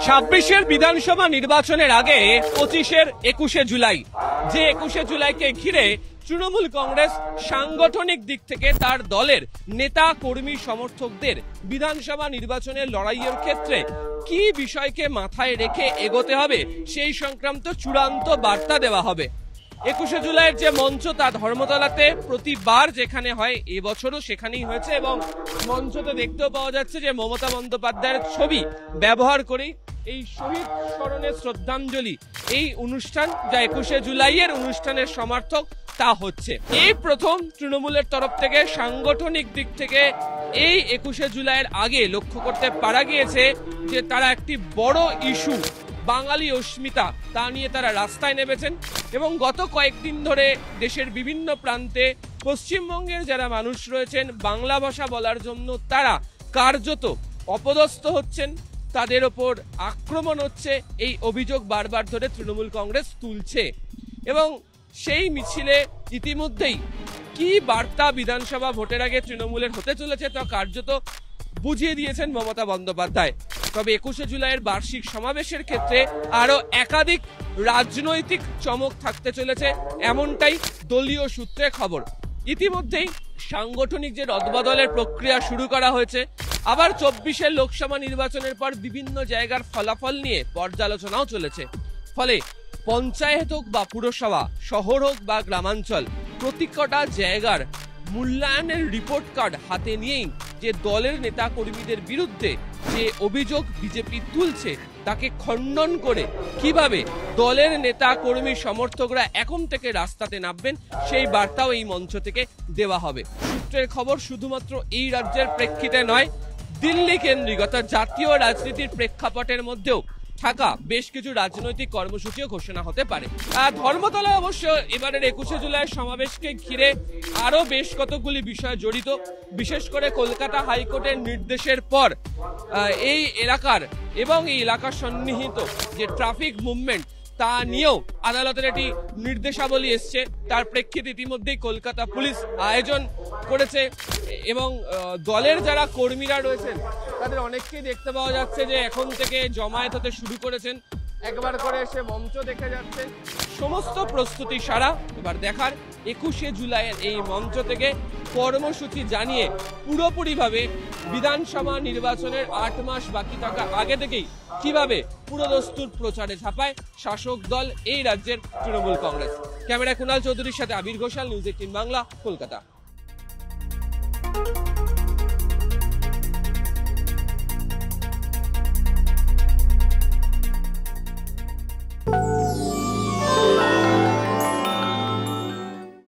26-এর বিধানসভা নির্বাচনের আগে 25-এর 21শে জুলাই, যে 21শে জুলাইকে ঘিরে তৃণমূল কংগ্রেস সাংগঠনিক দিক থেকে তার দলের নেতা কর্মী সমর্থকদের বিধানসভা নির্বাচনের লড়াইয়ের ক্ষেত্রে কি বিষয়কে মাথায় রেখে এগোতে হবে সেই সংক্রান্ত চূড়ান্ত বার্তা দেওয়া হবে। 21শে জুলাইয়ের যে মঞ্চ তা ধর্মতলাতে প্রতিবার যেখানে হয়, এবছরও সেখানেই হয়েছে এবং মঞ্চতে দেখতেও পাওয়া যাচ্ছে যে মমতা বন্দ্যোপাধ্যায়ের ছবি ব্যবহার করেই এই শহীদ স্মরণে শ্রদ্ধাঞ্জলি এই অনুষ্ঠান, যা 21শে জুলাইয়ের অনুষ্ঠানের সমার্থক, তা হচ্ছে। এই প্রথম তৃণমূলের তরফ থেকে সাংগঠনিক দিক থেকে এই 21শে জুলাইয়ের আগে লক্ষ্য করতে পারা গিয়েছে যে তারা একটি বড় ইস্যু বাঙালি অস্মিতা তা নিয়ে তারা রাস্তায় নেমেছেন এবং গত কয়েকদিন ধরে দেশের বিভিন্ন প্রান্তে পশ্চিমবঙ্গের যারা মানুষ রয়েছেন বাংলা ভাষা বলার জন্য তারা কার্যত অপদস্থ হচ্ছেন, তাদের ওপর আক্রমণ হচ্ছে, এই অভিযোগ বারবার ধরে তৃণমূল কংগ্রেস তুলছে। এবং সেই মিছিলে ইতিমধ্যেই কি বার্তা বিধানসভা ভোটের আগে তৃণমূলের হতে চলেছে তা কার্যত বুঝিয়ে দিয়েছেন মমতা বন্দ্যোপাধ্যায়। তবে 21শে জুলাইয়ের বার্ষিক সমাবেশের ক্ষেত্রে আরো একাধিক রাজনৈতিক চমক থাকতে চলেছে, এমনটাই দলীয় সূত্রে খবর। ইতিমধ্যেই সাংগঠনিক যে রদবদলের প্রক্রিয়া শুরু করা হয়েছে, আবার 24-এর লোকসভা নির্বাচনের পর বিভিন্ন জায়গার ফলাফল নিয়ে পর্যালোচনাও চলেছে। ফলে পঞ্চায়েত হোক বা পুরসভা, শহর হোক বা গ্রামাঞ্চল, প্রত্যেকটা জায়গার মূল্যায়নের রিপোর্ট কার্ড হাতে নিয়েই যে দলের নেতা কর্মীদের বিরুদ্ধে যে অভিযোগ বিজেপি তুলছে তাকে খণ্ডন করে কিভাবে দলের নেতা কর্মী সমর্থকরা এখন থেকে রাস্তাতে নামবেন সেই বার্তাও এই মঞ্চ থেকে দেওয়া হবে। সূত্রের খবর, শুধুমাত্র এই রাজ্যের প্রেক্ষিতে নয়, দিল্লি কেন্দ্রিক অর্থাৎ জাতীয় রাজনীতির প্রেক্ষাপটের মধ্যেও থাকা বেশ কিছু রাজনৈতিক কর্মসূচিও ঘোষণা হতে পারে। ধর্মতলা অবশ্য এবারের 21শে জুলাইয়ের সমাবেশকে ঘিরে আরো বেশ কতগুলি বিষয় জড়িত, বিশেষ করে কলকাতা হাইকোর্টের নির্দেশের পর এই এলাকার এবং এই এলাকার সন্নিহিত যে ট্রাফিক মুভমেন্ট তা নিয়েও আদালতের একটি নির্দেশাবলী এসছে। তার প্রেক্ষিতে ইতিমধ্যেই কলকাতা পুলিশ আয়োজন করেছে এবং দলের যারা কর্মীরা রয়েছেন তাদের অনেককেই দেখতে পাওয়া যাচ্ছে যে এখন থেকে জমায়েত হতে শুরু করেছেন, একবার করে এসে মঞ্চ দেখে যাচ্ছে। সমস্ত প্রস্তুতি সারা, এবার দেখার 21শে জুলাইয়ের এই মঞ্চ থেকে কর্মসূচি জানিয়ে পুরোপুরিভাবে বিধানসভা নির্বাচনের 8 মাস বাকি থাকা আগে থেকেই কিভাবে পুরোদস্তুর প্রচারে ঝাঁপায় শাসক দল এই রাজ্যের তৃণমূল কংগ্রেস। ক্যামেরা কুণাল চৌধুরীর সাথে আবির ঘোষাল, নিউজ 18 বাংলা, কলকাতা।